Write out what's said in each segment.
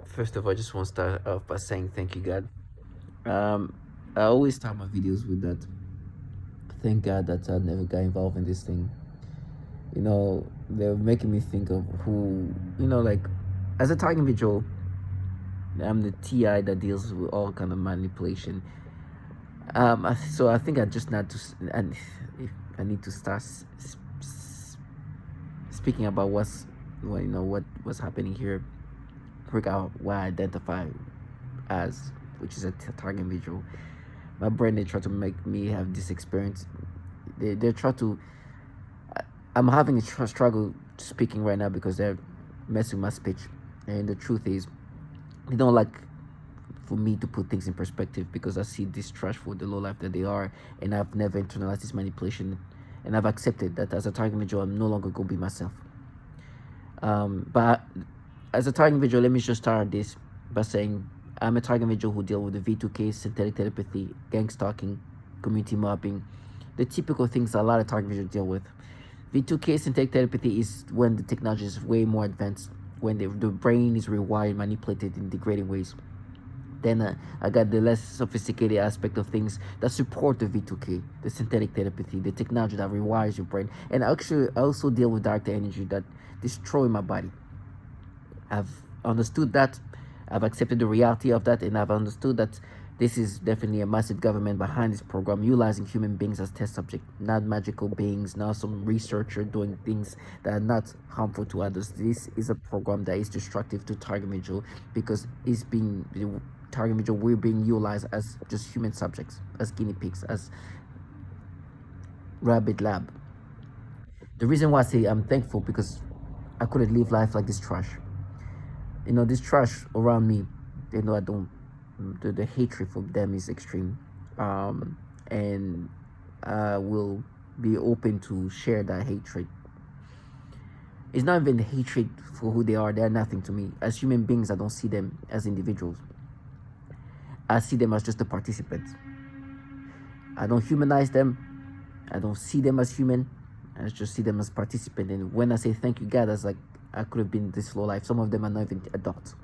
First of all, I just want to start off by saying thank you, God. Um, I always start my videos with that. Thank God that I never got involved in this thing. They're making me think of who, like, as a target individual, I'm the TI that deals with all kind of manipulation. So I think I just need to, and I need to start speaking about what's happening here. Figure out what I identify as, which is a target individual. My brain, they try to make me have this experience. They try to. I'm having a struggle speaking right now because they're messing with my speech, and the truth is, they don't like for me to put things in perspective because I see this trash for the low life that they are, and I've never internalized this manipulation, and I've accepted that as a target individual, I'm no longer gonna be myself. But as a target individual, let me just start this by saying I'm a target individual who deal with the V2K, synthetic telepathy, gang stalking, community mobbing, the typical things a lot of target individuals deal with. V2K synthetic telepathy is when the technology is way more advanced, when the brain is rewired, manipulated in degrading ways. Then I got the less sophisticated aspect of things that support the V2K, the synthetic telepathy, the technology that rewires your brain. And actually, I also deal with dark energy that destroy my body. I've understood that. I've accepted the reality of that, and I've understood that this is definitely a massive government behind this program, utilizing human beings as test subject, not magical beings, not some researcher doing things that are not harmful to others. This is a program that is destructive to target individual because it's being target individual. We're being utilized as just human subjects, as guinea pigs, as rabbit lab. The reason why I say I'm thankful because I couldn't live life like this trash. This trash around me, they know I don't. The hatred for them is extreme, and I will be open to share that hatred. It's not even hatred for who they are. They're nothing to me. As human beings, I don't see them as individuals. I see them as just a participant. I don't humanize them. I don't see them as human. I just see them as participant. And when I say thank you, God, that's like I could have been this low life. Some of them are not even adults,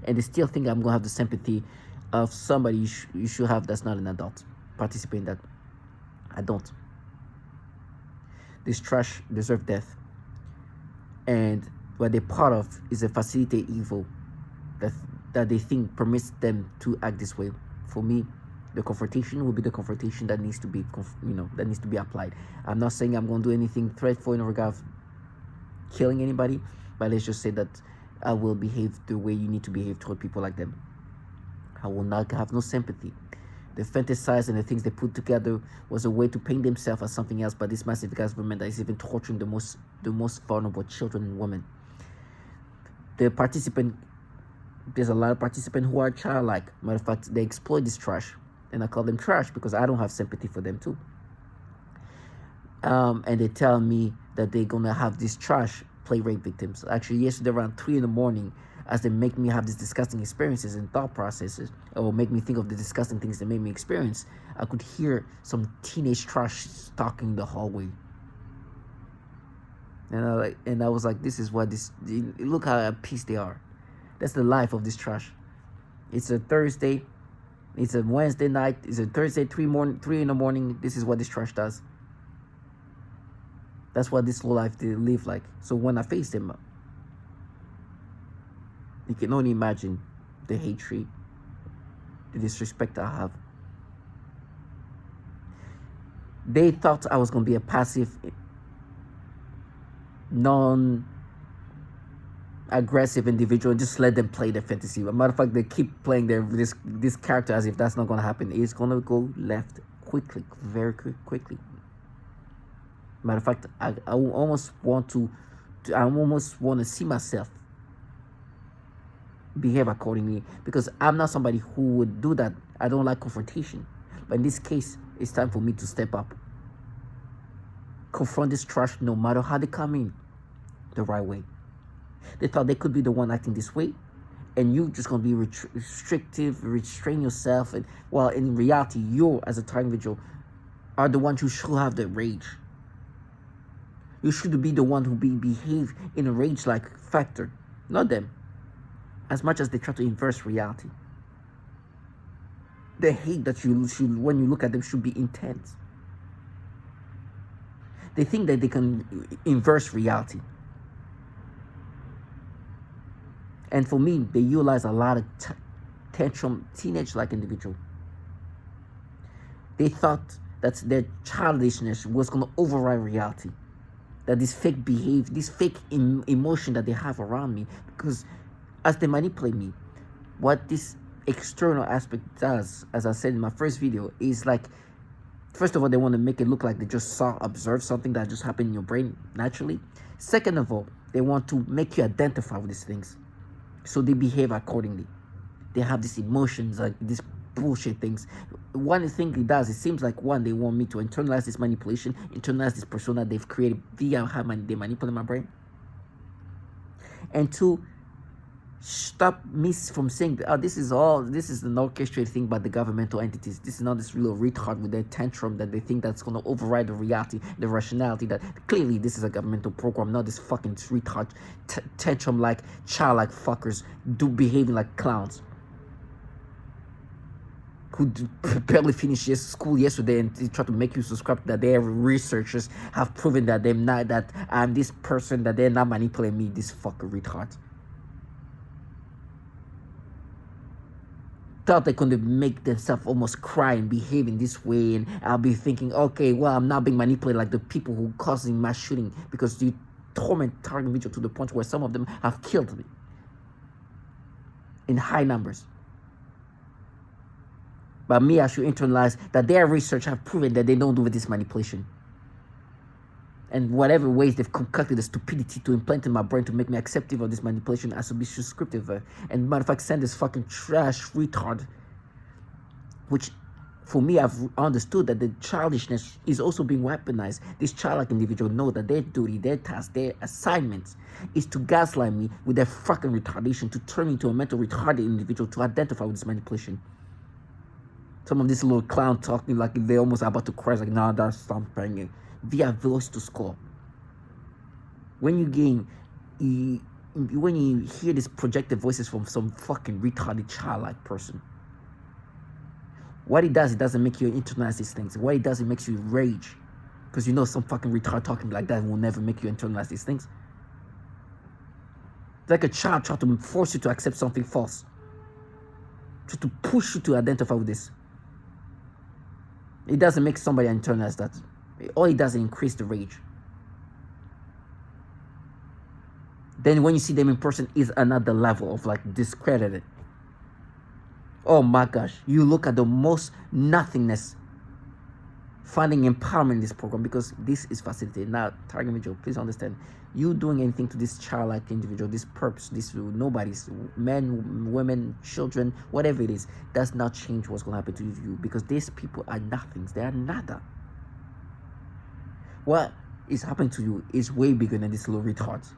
and they still think I'm gonna have the sympathy of somebody you should have that's not an adult. Participate in that. I don't. This trash deserve death, and what they're part of is a facilitate evil that that they think permits them to act this way. For me, the confrontation will be the confrontation that needs to be that needs to be applied. I'm not saying I'm going to do anything threatful in regard of killing anybody, but let's just say that I will behave the way you need to behave toward people like them. I will not have no sympathy. The fantasize and the things they put together was a way to paint themselves as something else, but this massive government that is even torturing the most vulnerable children and women. The participant There's a lot of participants who are childlike. Matter of fact, they exploit this trash, and I call them trash because I don't have sympathy for them too. And they tell me that they're gonna have this trash play rape victims. Actually, yesterday around 3 in the morning, as they make me have these disgusting experiences and thought processes, or make me think of the disgusting things they made me experience, I could hear some teenage trash stalking the hallway. And I was like, this is what this. Look how at peace they are. That's the life of this trash. It's a Thursday. It's a Wednesday night. It's a Thursday, 3 in the morning. This is what this trash does. That's what this whole life they live like. So when I face them, you can only imagine the hatred, the disrespect I have. They thought I was gonna be a passive, non aggressive individual and just let them play their fantasy. As a matter of fact, they keep playing this character as if that's not gonna happen. It's gonna go left quickly, very quickly. Matter of fact, I almost want I almost want to see myself behave accordingly because I'm not somebody who would do that. I don't like confrontation, but in this case, it's time for me to step up, confront this trash, no matter how they come in, the right way. They thought they could be the one acting this way, and you just gonna be restrictive, restrain yourself, and while in reality, you as a target individual are the ones who should have the rage. You should be the one who behave in a rage-like factor, not them. as much as they try to inverse reality. The hate that you should, when you look at them, should be intense. They think that they can inverse reality. And for me, they utilize a lot of tantrum, teenage-like individual. They thought that their childishness was going to override reality. That this fake behavior, this fake emotion that they have around me, because as they manipulate me, what this external aspect does, as I said in my first video, is like, first of all, they want to make it look like they just observed something that just happened in your brain naturally. Second of all, they want to make you identify with these things, so they behave accordingly. They have these emotions, like these bullshit things. One thing it does, it seems like, one, they want me to internalize this manipulation, internalize this persona they've created via how they manipulate my brain. And two, stop me from saying, oh, this is an orchestrated thing by the governmental entities. This is not this real retard with their tantrum that they think that's going to override the reality, the rationality, that clearly this is a governmental program, not this fucking retard tantrum like child-like fuckers behaving like clowns who barely finished school yesterday and they try to make you subscribe that their researchers have proven that that I'm this person, that they're not manipulating me, this fucking retard. Thought they could make themselves almost cry and behave in this way, and I'll be thinking, okay, well, I'm not being manipulated like the people who causing mass shooting, because you torment target individual to the point where some of them have killed me in high numbers. But me, I should internalize that their research have proven that they don't do with this manipulation. And whatever ways they've concocted the stupidity to implant in my brain to make me acceptive of this manipulation, I should be subscriptive. And matter of fact, send this fucking trash retard. Which, for me, I've understood that the childishness is also being weaponized. This childlike individual know that their duty, their task, their assignment is to gaslight me with their fucking retardation, to turn me into a mental retarded individual, to identify with this manipulation. Some of this little clown talking like they're almost about to cry, like, nah, that's something. Via voice to score. When when you hear these projected voices from some fucking retarded childlike person, what it does, it doesn't make you internalize these things. What it does, it makes you rage, because you know some fucking retard talking like that will never make you internalize these things. It's like a child trying to force you to accept something false, try to push you to identify with this. It doesn't make somebody internalize that. All it does is increase the rage. Then when you see them in person, is another level of like discredited. Oh my gosh, you look at the most nothingness finding empowerment in this program, because this is facilitated. Now, target individual, please understand, you doing anything to this childlike individual, this purpose, this nobody's, men, women, children, whatever it is, does not change what's going to happen to you, because these people are nothings. They are nada. What is happening to you is way bigger than these little retards.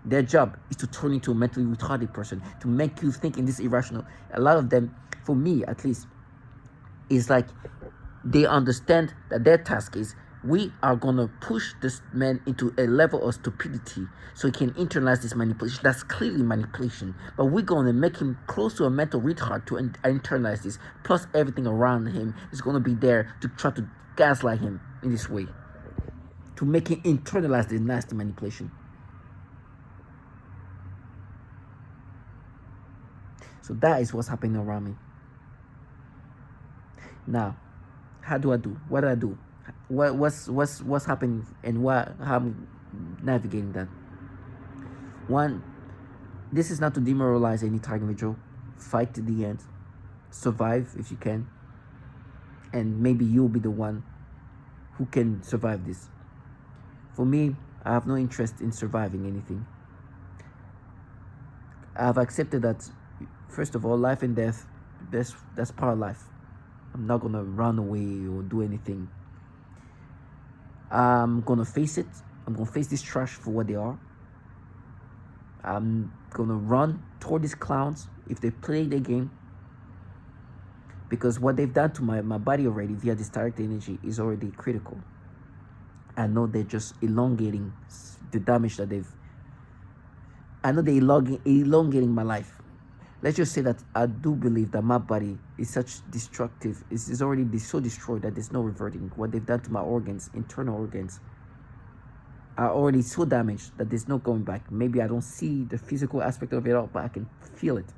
Their job is to turn into a mentally retarded person, to make you think in this irrational. A lot of them, for me at least, is like they understand that their task is, we are going to push this man into a level of stupidity so he can internalize this manipulation. That's clearly manipulation. But we're going to make him close to a mental retard to internalize this. Plus everything around him is going to be there to try to gaslight him in this way, to make him internalize this nasty manipulation. So that is what's happening around me. Now, how do I do? What do I do? What's happening, and how I'm navigating that? One, this is not to demoralize any target individual. Fight to the end. Survive if you can. And maybe you'll be the one who can survive this. For me, I have no interest in surviving anything. I've accepted that, first of all, life and death, that's part of life. I'm not gonna run away or do anything. I'm gonna face it. I'm gonna face this trash for what they are. I'm gonna run toward these clowns if they play their game, because what they've done to my body already via this direct energy is already critical. I know they're just elongating the damage that they've I know they're elongating my life. Let's just say that I do believe that my body is such destructive, is already so destroyed that there's no reverting. What they've done to my organs, internal organs, are already so damaged that there's no going back. Maybe I don't see the physical aspect of it all, but I can feel it.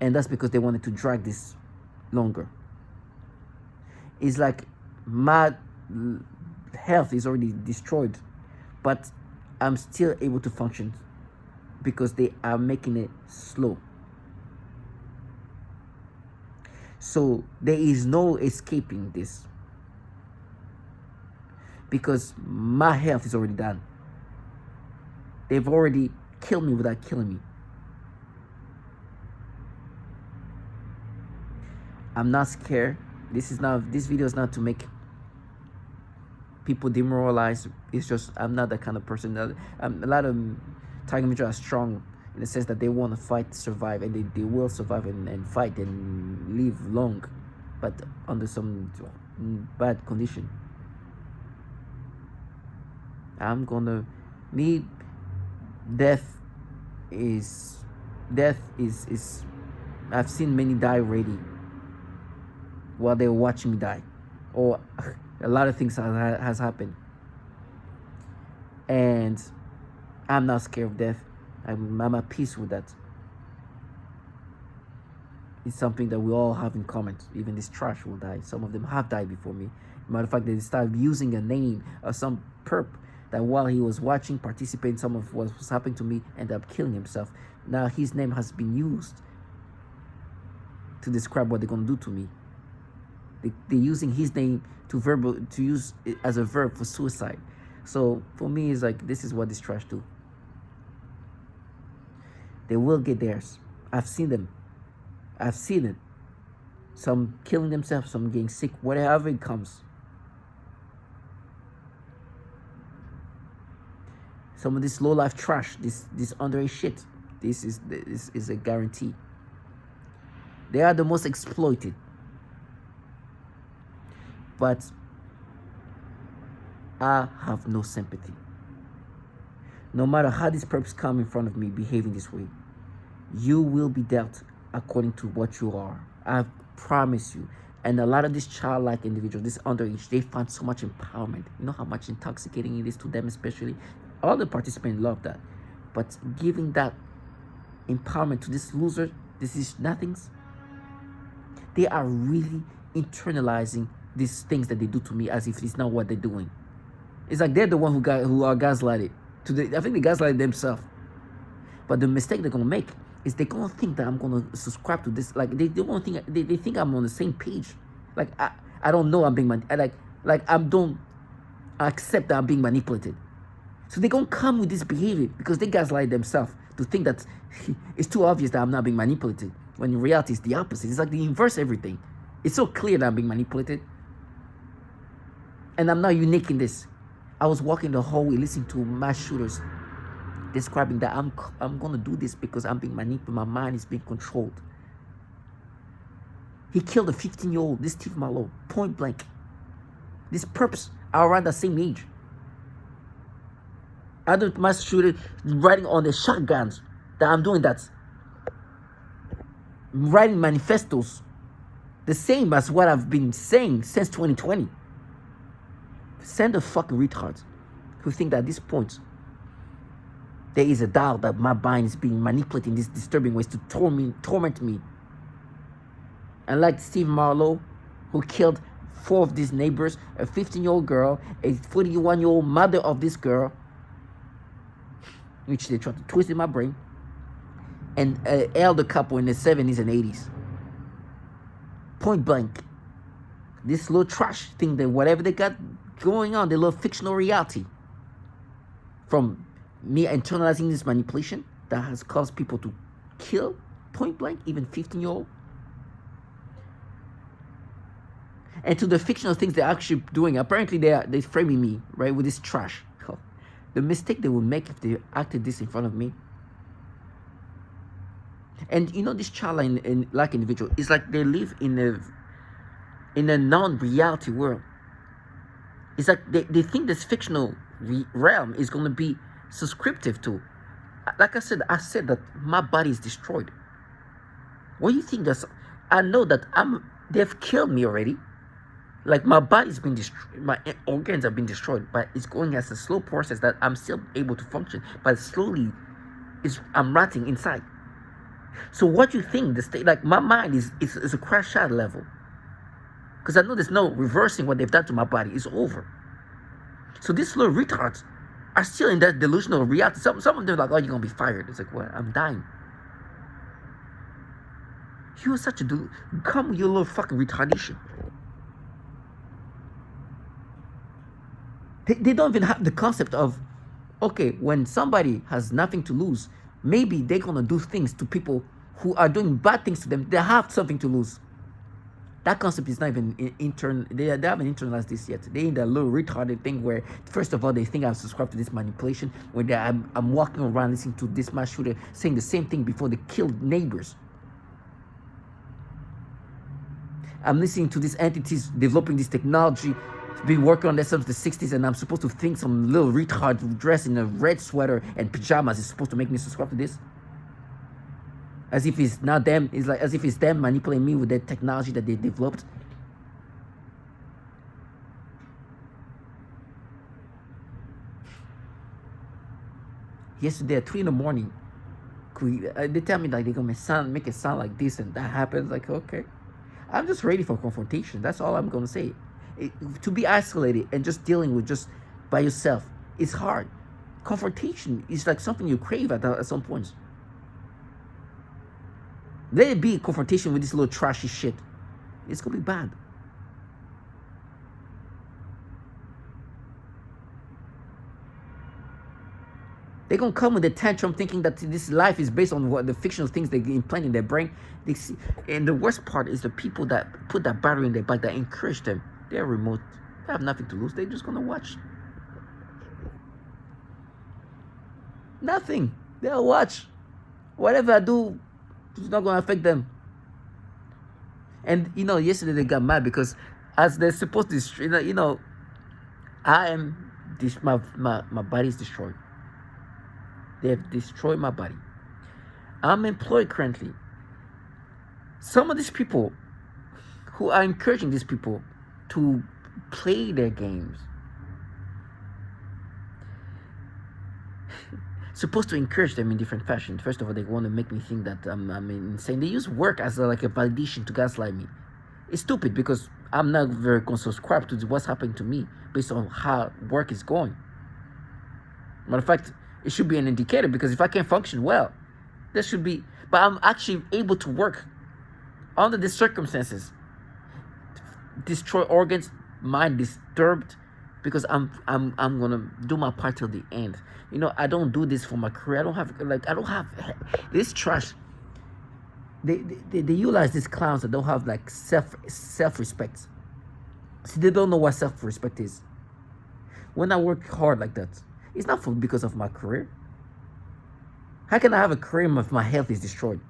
And that's because they wanted to drag this longer. It's like my health is already destroyed, but I'm still able to function because they are making it slow. So there is no escaping this because my health is already done. They've already killed me without killing me. I'm not scared. This video is not to make people demoralized. It's just I'm not that kind of person. A lot of Tiger Major are strong in the sense that they want to fight, survive, and they will survive and fight and live long, but under some bad condition. Death is I've seen many die already while they're watching me die, or a lot of things has happened, and I'm not scared of death. I'm at peace with that. It's something that we all have in common. Even this trash will die. Some of them have died before me. Matter of fact, they started using a name of some perp that while he was watching, participating in some of what was happening to me, ended up killing himself. Now his name has been used to describe what they're gonna do to me. They're using his name to use it as a verb for suicide. So for me, it's like, this is what this trash do. They will get theirs. I've seen them. I've seen it. Some killing themselves, some getting sick, whatever it comes. Some of this low life trash, this underage shit, this is a guarantee. They are the most exploited. But I have no sympathy. No matter how these perps come in front of me behaving this way, you will be dealt according to what you are. I promise you. And a lot of these childlike individuals, this underage, they find so much empowerment. You know how much intoxicating it is to them, especially. All the participants love that. But giving that empowerment to this loser, this is nothings, they are really internalizing these things that they do to me as if it's not what they're doing. It's like they're the one who are gaslighted. I think they gaslight themselves. But the mistake they're gonna make is they're gonna think that I'm gonna subscribe to this. Like they think I'm on the same page. Like I don't know I'm being I don't accept that I'm being manipulated. So they're gonna come with this behavior because they gaslight themselves to think that it's too obvious that I'm not being manipulated. When in reality it's the opposite. It's like the inverse everything. It's so clear that I'm being manipulated. And I'm not unique in this. I was walking the hallway listening to mass shooters describing that I'm gonna do this because I'm being manipulated. My mind is being controlled. He killed a 15-year-old, this Steve Marlowe, point blank. These perps are around the same age. Other mass shooters riding on the shotguns that I'm doing that. Writing manifestos, the same as what I've been saying since 2020. Send the fucking retards who think that at this point there is a doubt that my mind is being manipulated in these disturbing ways to torment me. And like Steve Marlowe, who killed 4 of these neighbors, a 15-year-old girl, a 41-year-old mother of this girl, which they tried to twist in my brain, and an elder couple in the 70s and 80s. Point blank. This little trash thing, that whatever they got going on, their little fictional reality, from me internalizing this manipulation that has caused people to kill point blank, even 15-year-old, and to the fictional things they're actually doing. Apparently they're framing me, right, with this trash. The mistake they would make if they acted this in front of me. And you know, this child like individual is like they live in a non-reality world. It's like they think this fictional realm is going to be subscriptive to. Like I said that my body is destroyed. What do you think that's? I know that they've killed me already. Like my body's been destroyed, my organs have been destroyed, but it's going as a slow process that I'm still able to function, but slowly, I'm rotting inside. So what you think the state? Like my mind is a crash out level, because I know there's no reversing what they've done to my body. It's over. So these little retards are still in that delusional reality. Some of them are like, oh, you're gonna be fired. It's like, what? I'm dying. You are such a come with your little fucking retardation. They don't even have the concept of, okay, when somebody has nothing to lose, maybe they're gonna do things to people who are doing bad things to them. They have something to lose. That concept is not even they haven't internalized this yet. They in that little retarded thing where, first of all, they think I'm subscribed to this manipulation, when I'm walking around listening to this mass shooter saying the same thing before they killed neighbors. I'm listening to these entities developing this technology, been working on this since the 60s, and I'm supposed to think some little retard dressed in a red sweater and pajamas is supposed to make me subscribe to this? As if it's not them, it's like as if it's them manipulating me with the technology that they developed. Yesterday at 3 in the morning, they tell me like they're gonna make it sound like this and that happens. Like, okay, I'm just ready for confrontation. That's all I'm gonna say. To be isolated and just dealing with just by yourself, it's hard. Confrontation is like something you crave at some points. Let it be a confrontation with this little trashy shit. It's gonna be bad. They're gonna come with a tantrum thinking that this life is based on what the fictional things they implant in their brain. And the worst part is the people that put that battery in their back, that encourage them. They're remote. They have nothing to lose. They're just gonna watch. Nothing. They'll watch. Whatever I do, it's not gonna affect them. And yesterday they got mad because as they're supposed to, I am my body is destroyed. They have destroyed my body. I'm employed currently. Some of these people who are encouraging these people to play their games, supposed to encourage them in different fashion. First of all, they want to make me think that I'm insane. They use work as like a validation to gaslight me. It's stupid because I'm not very subscribed to what's happening to me based on how work is going. Matter of fact, it should be an indicator, because if I can't function well, there should be. But I'm actually able to work under these circumstances. Destroy organs, mind disturbed, because I'm gonna do my part till the end. I don't do this for my career. I don't have this trash. They utilize these clowns that don't have like self-respect. See, they don't know what self-respect is. When I work hard like that, it's not because of my career. How can I have a career if my health is destroyed?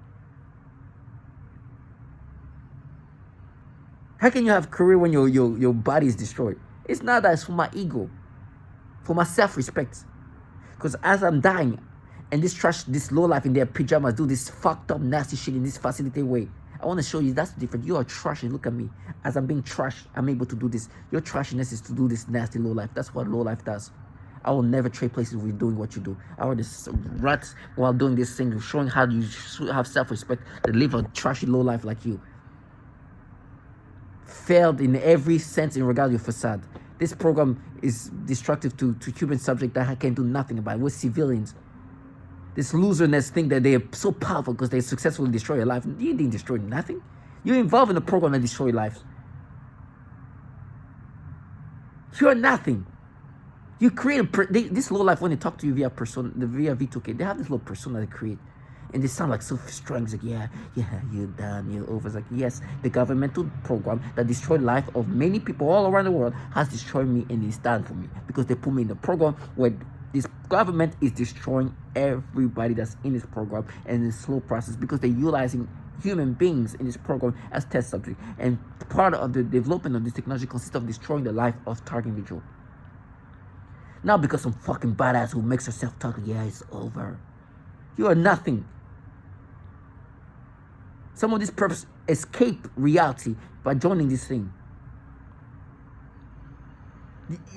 How can you have a career when your body is destroyed? It's not that. It's for my ego, for my self-respect. Because as I'm dying, and this low life in their pajamas do this fucked up nasty shit in this facilitated way, I want to show you that's different. You are trash, and look at me. As I'm being trashed, I'm able to do this. Your trashiness is to do this nasty low life. That's what low life does. I will never trade places with doing what you do. I will just rats while doing this thing, showing how you should have self-respect and live a trashy low life like you. Failed in every sense in regard to your facade. This program is destructive to human subject that can do nothing about it. We're civilians. This loserness thing that they are so powerful because they successfully destroy your life. You didn't destroy nothing. You're involved in a program that destroy lives. You're nothing. You create this low life when they talk to you via V2K. They have this little persona they create. And they sound like so strong. It's like, yeah, you're done, you're over. It's like, yes, the governmental program that destroyed the life of many people all around the world has destroyed me, and it's done for me. Because they put me in the program where this government is destroying everybody that's in this program, and it's a slow process because they're utilizing human beings in this program as test subjects. And part of the development of this technology consists of destroying the life of target individual. Not because some fucking badass who makes herself talk, yeah, it's over. You are nothing. Some of these perps escape reality by joining this thing.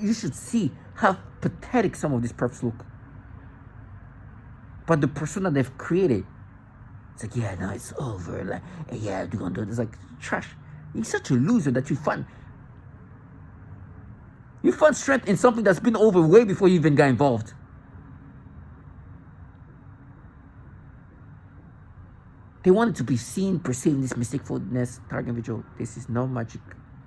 You should see how pathetic some of these perps look. But the persona they've created, it's like, yeah, no, it's over. Like, yeah, you're gonna do it. It's like trash. You're such a loser that you find strength in something that's been over way before you even got involved. They wanted to be seen, perceiving this mistakefulness. Target individual, this is not magic.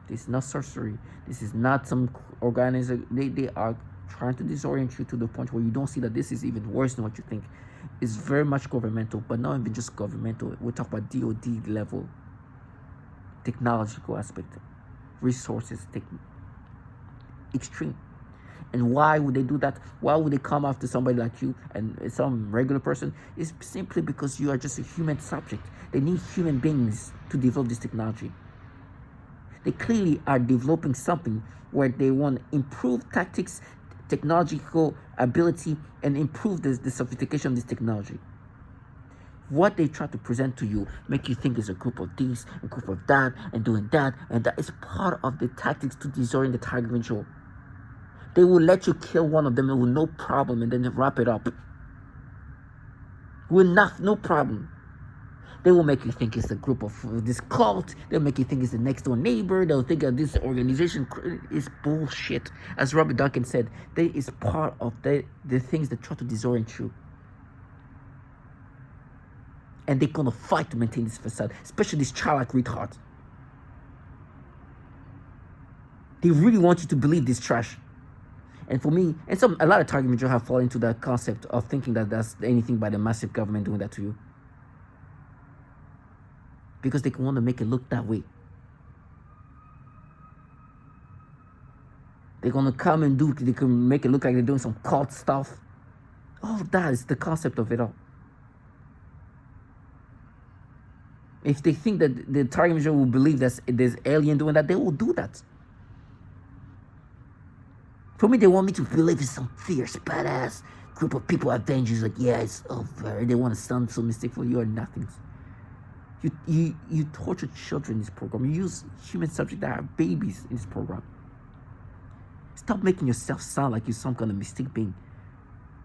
This is not sorcery. This is not some organizer. They are trying to disorient you to the point where you don't see that this is even worse than what you think. It's very much governmental, but not even just governmental. We're talking about DOD level, technological aspect, resources, extreme. And why would they do that? Why would they come after somebody like you and some regular person? It's simply because you are just a human subject. They need human beings to develop this technology. They clearly are developing something where they want to improve tactics, technological ability, and improve the sophistication of this technology. What they try to present to you, make you think is a group of this, a group of that, and doing that, and that is part of the tactics to disorient the target individual. They will let you kill one of them with no problem and then wrap it up. With no problem. They will make you think it's a group of this cult. They'll make you think it's the next door neighbor. They'll think that this organization is bullshit. As Robert Duncan said, they is part of the things that try to disorient you. And they're gonna fight to maintain this facade, especially this childlike retard. They really want you to believe this trash. And for me, and a lot of target individuals have fallen into that concept of thinking that that's anything by the massive government doing that to you. Because they can want to make it look that way. They're going to come and they can make it look like they're doing some cult stuff. All of that is the concept of it all. If they think that the target individual will believe that there's alien doing that, they will do that. For me, they want me to believe in some fierce, badass group of people, Avengers, like, yeah, it's over. They want to sound so mystical. You are nothing. You torture children in this program. You use human subjects that are babies in this program. Stop making yourself sound like you're some kind of mystic being.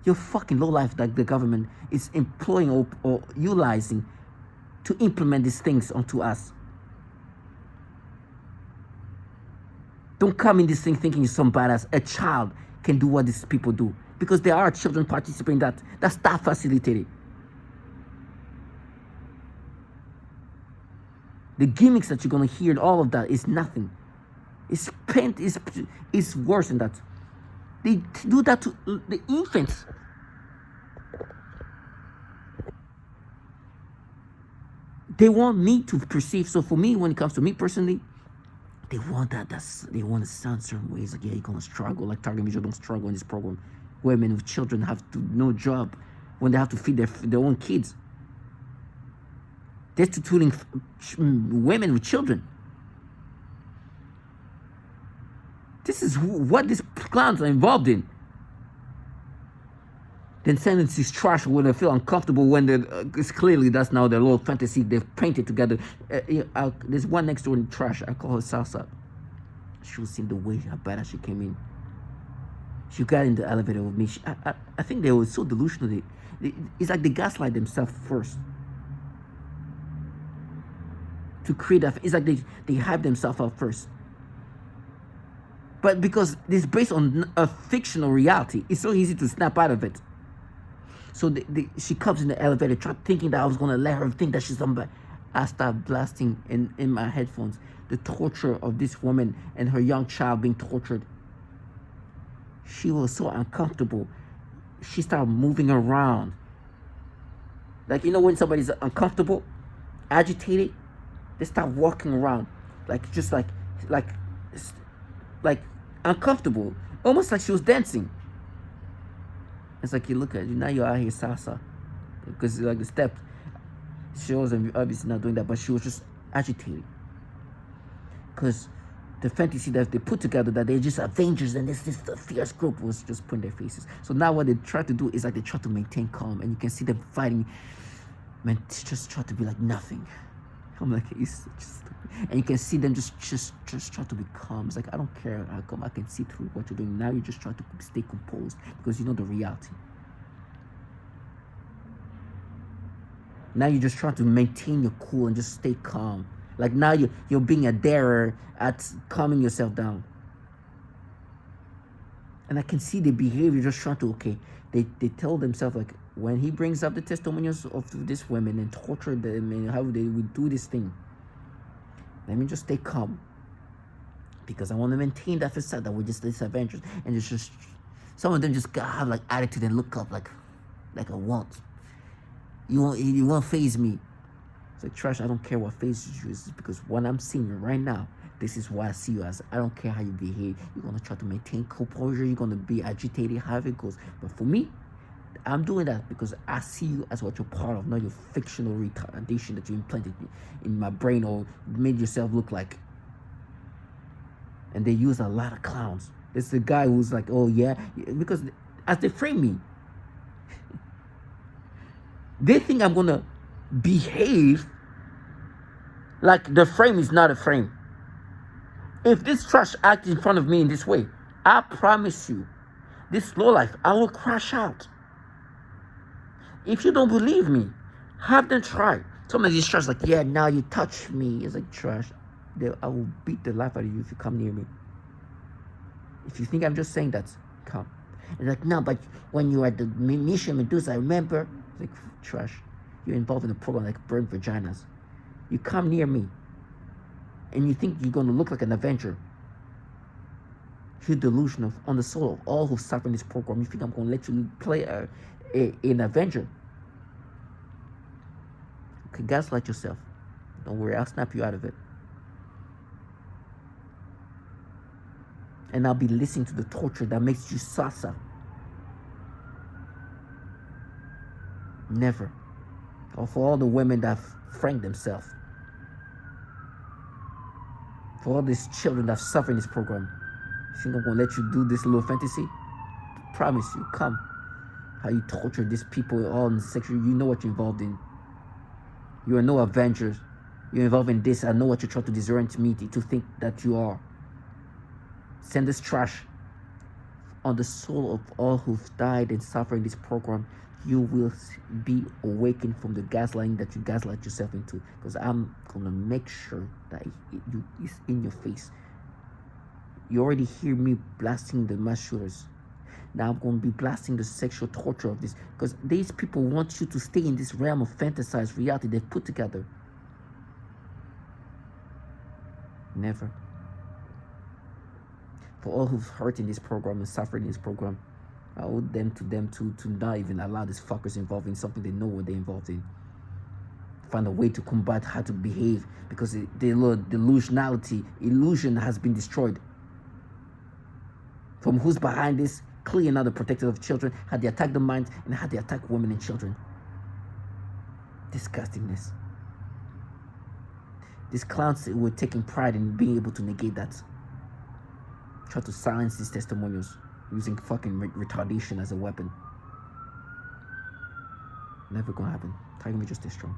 You're fucking low life that the government is employing or utilizing to implement these things onto us. Don't come in this thing thinking you're some badass. A child can do what these people do. Because there are children participating in that. That's staff facilitated. The gimmicks that you're going to hear and all of that is nothing. It's paint is worse than that. They do that to the infants. They want me to perceive. So for me, when it comes to me personally, they want that. They want to sound certain ways. Like, yeah, you're gonna struggle. Like target individuals don't struggle in this program. Women with children have no job when they have to feed their own kids. Destituting women with children. This is what these clowns are involved in. Then sending this trash when they feel uncomfortable when it's clearly that's now their little fantasy they've painted together. There's one next door in trash. I call her Salsa. She was seeing the way how bad she came in. She got in the elevator with me. I think they were so delusional. It's like they gaslight themselves first to create that. It's like they hype themselves up first. But because it's based on a fictional reality, it's so easy to snap out of it. So she comes in the elevator thinking that I was going to let her think that she's somebody. I start blasting in my headphones the torture of this woman and her young child being tortured. She was so uncomfortable. She started moving around. Like, you know when somebody's uncomfortable, agitated, they start walking around. Like, just like uncomfortable. Almost like she was dancing. It's like you look at you now, you're out here salsa, because like the step shows and obviously not doing that, but she was just agitated because the fantasy that they put together, that they're just Avengers and this the fierce group, was just putting their faces. So now what they try to do is like they try to maintain calm, and you can see them fighting, man, just try to be like nothing. I'm like, it's just, and you can see them just try to be calm. It's like, I don't care how come, I can see through what you're doing. Now you just try to stay composed because you know the reality. Now you just try to maintain your cool and just stay calm. Like now you're being a darer at calming yourself down. And I can see the behavior just trying to, okay, they tell themselves like, when he brings up the testimonials of these women and torture them and how they would do this thing, let me just stay calm. Because I want to maintain that facade that we're just this Avengers. And it's just, some of them just have like attitude and look up like I want. You won't faze me. It's like, Trash, I don't care what phases you is, because what I'm seeing you right now, this is what I see you as. I don't care how you behave. You're going to try to maintain composure. You're going to be agitated, however it goes. But for me, I'm doing that because I see you as what you're part of, not your fictional retardation that you implanted in my brain or made yourself look like. And they use a lot of clowns. It's the guy who's like, oh yeah, because as they frame me, they think I'm going to behave like the frame is not a frame. If this Trash acts in front of me in this way, I promise you, this low life, I will crash out. If you don't believe me, have them try. Some of these Trash like, yeah, now you touch me. It's like, Trash, I will beat the life out of you if you come near me. If you think I'm just saying that, come. It's like, no, but when you are at the Mission Medusa, I remember. It's like, Trash, you're involved in a program like Burn Vaginas. You come near me, and you think you're going to look like an Avenger. You're delusional. On the soul of all who suffer in this program, you think I'm going to let you play an Avenger. Okay, gaslight yourself. Don't worry, I'll snap you out of it. And I'll be listening to the torture that makes you salsa. Never. Or for all the women that franked themselves. For all these children that suffer in this program. You think I'm going to let you do this little fantasy? Promise you, come. How you torture these people all in sexual, you know what you're involved in. You are no Avengers. You're involved in this. I know what you're trying to disorient me to think that you are. Send this Trash on the soul of all who've died and suffered in this program. You will be awakened from the gaslighting that you gaslight yourself into. Because I'm going to make sure that it's in your face. You already hear me blasting the mass shooters. Now I'm going to be blasting the sexual torture of this. Because these people want you to stay in this realm of fantasized reality they've put together. Never. For all who've hurt in this program and suffered in this program, I owe them to not even allow these fuckers involved in something they know what they're involved in. Find a way to combat how to behave, because the illusion has been destroyed. From who's behind this, clearly not the protector of children, had they attacked the mind and had they attacked women and children. Disgustingness. These clowns were taking pride in being able to negate that. Try to silence these testimonials using fucking retardation as a weapon. Never gonna happen. Tiger Major, stay strong.